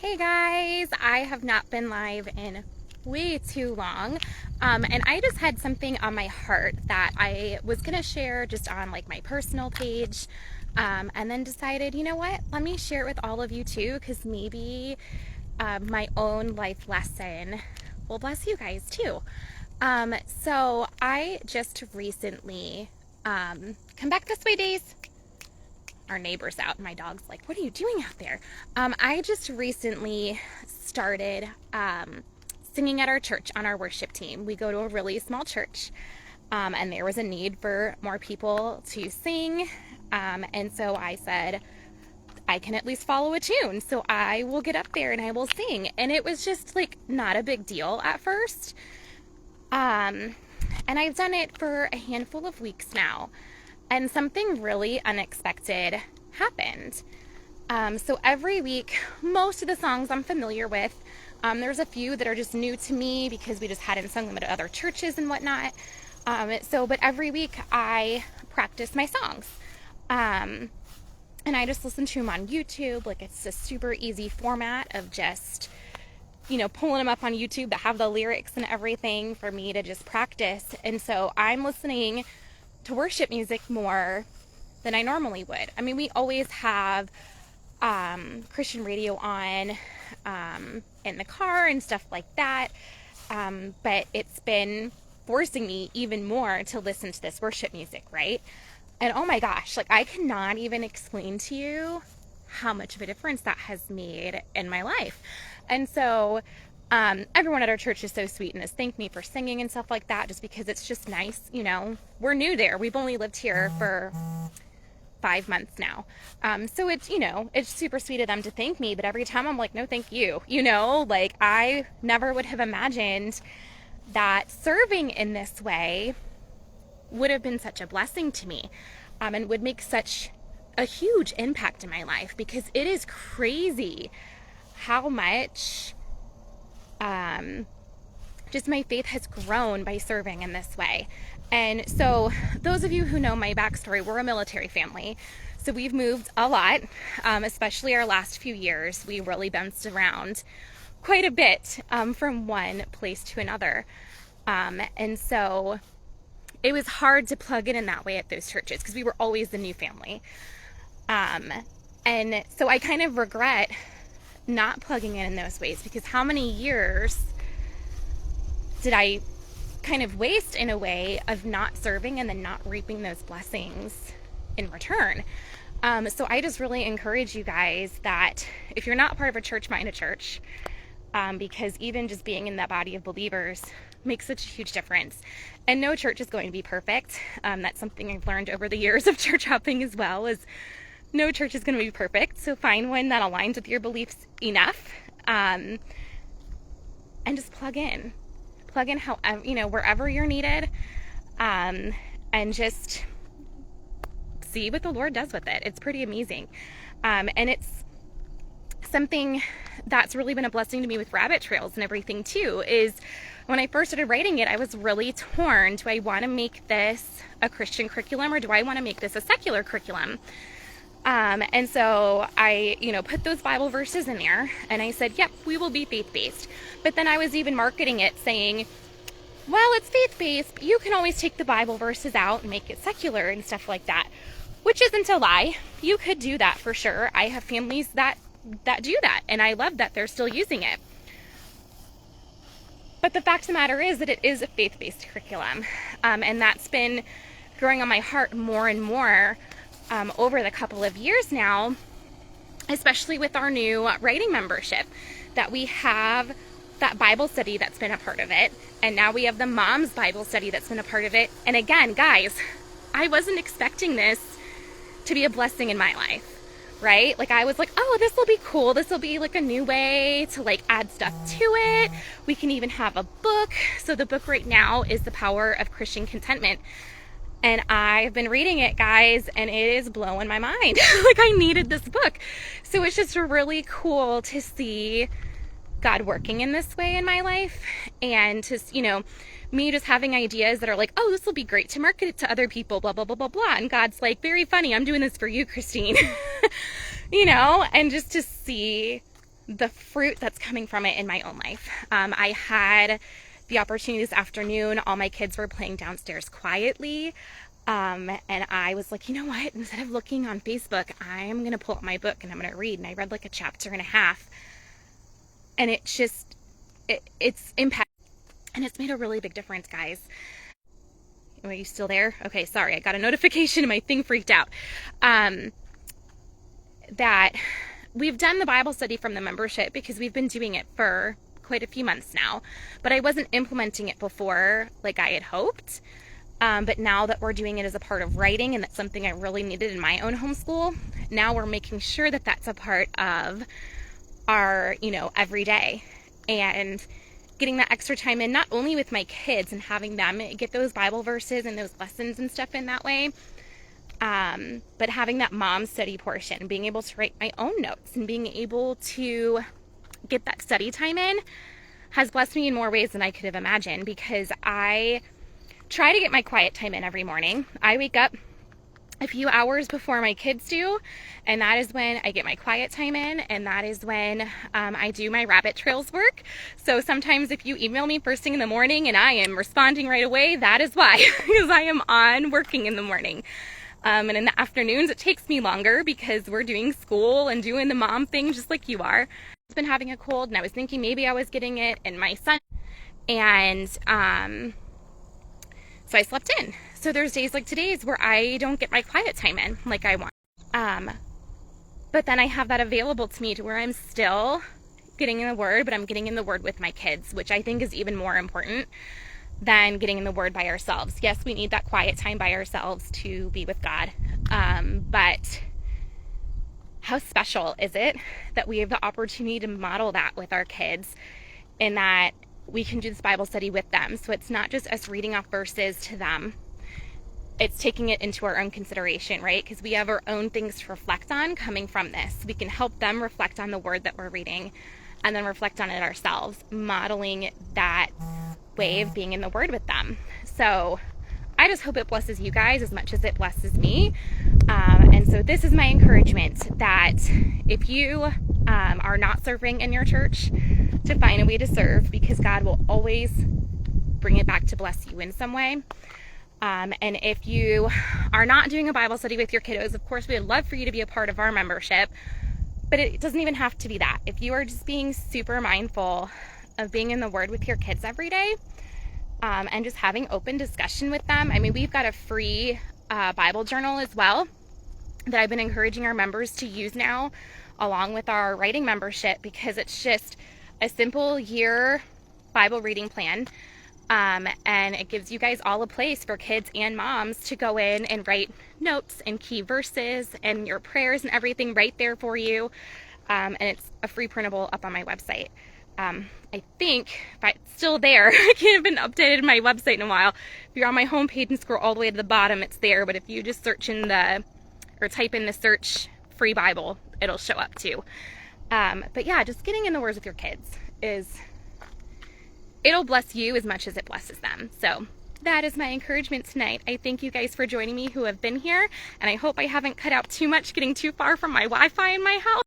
Hey guys, I have not been live in way too long. And I just had something on my heart that I was gonna share just on like my personal page. And then decided, you know what, let me share it with all of you too, because maybe my own life lesson will bless you guys too. So I just recently, come back this way, Days. Our neighbor's out and my dog's like, what are you doing out there? I just recently started singing at our church on our worship team. We go to a really small church, and there was a need for more people to sing. And so I said, I can at least follow a tune. So I will get up there and I will sing. And it was just like not a big deal at first. And I've done it for a handful of weeks now. And something really unexpected happened. So every week, most of the songs I'm familiar with. There's a few that are just new to me because we just hadn't sung them at other churches and whatnot. But every week I practice my songs. And I just listen to them on YouTube. Like, it's a super easy format of just, pulling them up on YouTube that have the lyrics and everything for me to just practice. And so I'm listening to worship music more than I normally would. I mean, we always have Christian radio on in the car and stuff like that. But it's been forcing me even more to listen to this worship music, right? And oh my gosh, like I cannot even explain to you how much of a difference that has made in my life. And so everyone at our church is so sweet and has thanked me for singing and stuff like that, just because it's just nice. We're new there. We've only lived here for 5 months now. So it's super sweet of them to thank me, but every time I'm like, no, thank you. Like I never would have imagined that serving in this way would have been such a blessing to me, and would make such a huge impact in my life, because it is crazy how much just my faith has grown by serving in this way. And so those of you who know my backstory, we're a military family. So we've moved a lot, especially our last few years. We really bounced around quite a bit from one place to another. And so it was hard to plug in that way at those churches because we were always the new family. And so I kind of regret not plugging in those ways, because how many years did I kind of waste in a way of not serving and then not reaping those blessings in return. So I just really encourage you guys that if you're not part of a church, find a church, because even just being in that body of believers makes such a huge difference. And no church is going to be perfect. That's something I've learned over the years of church hopping as well, is no church is going to be perfect. So find one that aligns with your beliefs enough, and just plug in however, wherever you're needed, and just see what the Lord does with it. It's pretty amazing. And it's something that's really been a blessing to me with rabbit trails and everything too, is when I first started writing it, I was really torn. Do I want to make this a Christian curriculum, or do I want to make this a secular curriculum? And so I, put those Bible verses in there, and I said, yep, we will be faith-based. But then I was even marketing it saying, well, it's faith-based, but you can always take the Bible verses out and make it secular and stuff like that, which isn't a lie. You could do that for sure. I have families that do that, and I love that they're still using it. But the fact of the matter is that it is a faith-based curriculum, and that's been growing on my heart more and more over the couple of years now, especially with our new writing membership, that we have that Bible study that's been a part of it, and now we have the Mom's Bible study that's been a part of it. And again, guys, I wasn't expecting this to be a blessing in my life, right? Like I was like, oh, this will be cool. This will be like a new way to like add stuff to it. We can even have a book. So the book right now is The Power of Christian Contentment. And I've been reading it, guys, and it is blowing my mind. Like I needed this book. So it's just really cool to see God working in this way in my life, and to, me just having ideas that are like, oh, this will be great to market it to other people, blah, blah, blah, blah, blah. And God's like, very funny. I'm doing this for you, Christine. And just to see the fruit that's coming from it in my own life. I had the opportunity this afternoon. All my kids were playing downstairs quietly. And I was like, you know what? Instead of looking on Facebook, I'm going to pull out my book and I'm going to read. And I read like a chapter and a half. And it's impact. And it's made a really big difference, guys. Are you still there? Okay, sorry. I got a notification and my thing freaked out. That we've done the Bible study from the membership because we've been doing it for quite a few months now. But I wasn't implementing it before like I had hoped. But now that we're doing it as a part of writing, and that's something I really needed in my own homeschool, now we're making sure that that's a part of our, every day. And getting that extra time in, not only with my kids and having them get those Bible verses and those lessons and stuff in that way, but having that mom study portion, being able to write my own notes and being able to get that study time in has blessed me in more ways than I could have imagined, because I try to get my quiet time in every morning. I wake up a few hours before my kids do, and that is when I get my quiet time in, and that is when I do my rabbit trails work. So sometimes if you email me first thing in the morning and I am responding right away, that is why, because I am on working in the morning. And in the afternoons, it takes me longer because we're doing school and doing the mom thing just like you are. I've been having a cold, and I was thinking maybe I was getting it in my son, and so I slept in. So there's days like today's where I don't get my quiet time in like I want. But then I have that available to me to where I'm still getting in the Word, but I'm getting in the Word with my kids, which I think is even more important than getting in the Word by ourselves. Yes, we need that quiet time by ourselves to be with God. But how special is it that we have the opportunity to model that with our kids, in that we can do this Bible study with them. So it's not just us reading off verses to them. It's taking it into our own consideration, right? Because we have our own things to reflect on coming from this. We can help them reflect on the word that we're reading and then reflect on it ourselves, modeling that way of being in the word with them. So I just hope it blesses you guys as much as it blesses me. And so this is my encouragement, that if you are not serving in your church, to find a way to serve, because God will always bring it back to bless you in some way. And if you are not doing a Bible study with your kiddos, of course, we would love for you to be a part of our membership, but it doesn't even have to be that. If you are just being super mindful of being in the Word with your kids every day, and just having open discussion with them. I mean, we've got a free Bible journal as well that I've been encouraging our members to use now, along with our writing membership, because it's just a simple year Bible reading plan. And it gives you guys all a place for kids and moms to go in and write notes and key verses and your prayers and everything right there for you. And it's a free printable up on my website. I think if it's still there, I can't have been updated my website in a while. If you're on my homepage and scroll all the way to the bottom, it's there. But if you just type in the search free Bible, it'll show up too. But yeah, just getting in the words with your kids it'll bless you as much as it blesses them. So that is my encouragement tonight. I thank you guys for joining me who have been here, and I hope I haven't cut out too much getting too far from my Wi-Fi in my house.